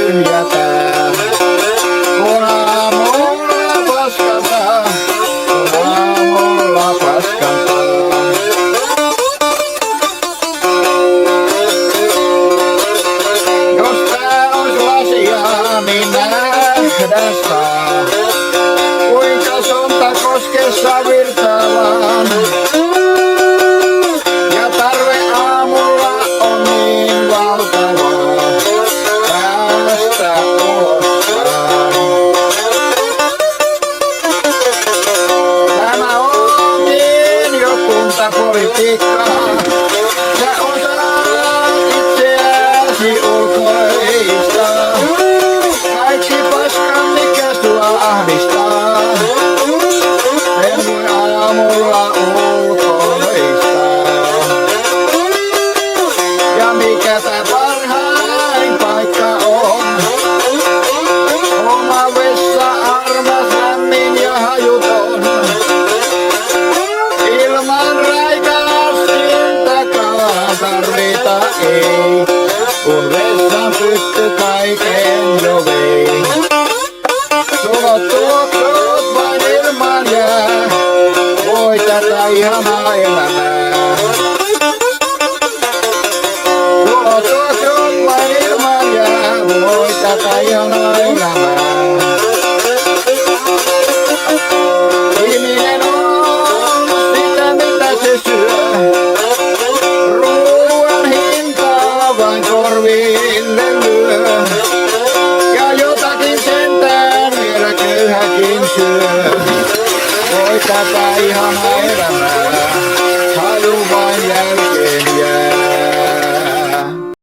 tyhjätään. Kun aamulla paskantaa, kun aamulla paskantaa. Jos tää ois lasia, niin nähdä saa, kuinka sonta koskessa virtaamaan. Ja tarve aamulla on niin valtavaa, päästä uloskaan. Tämä onkin jo kuntapolitiikkaa. Sä osaat itseäsi ulkoistaa. Kaikki paskan, mikä sua ahdistaa. En voi aamulla ulkoistaa. Ja mikä tää parhain paikka on? Oma vessa, armas, lämmin ja hajuton. Ilman raikastintakaan tarvita ei, kun vessan pytty kaiken jo vei. Sulot tuoksut vain ilman jää, voi tätä ihanaa elämää. Sulot tuoksut vain ilman jää, voi tätä ihanaa elämää. Ihminen on sitä mitä se syö, ruoan hintaa vain korville lyö. Ja jotakin sentään vielä köyhäkin syö, voi tätä ihanaa elämää.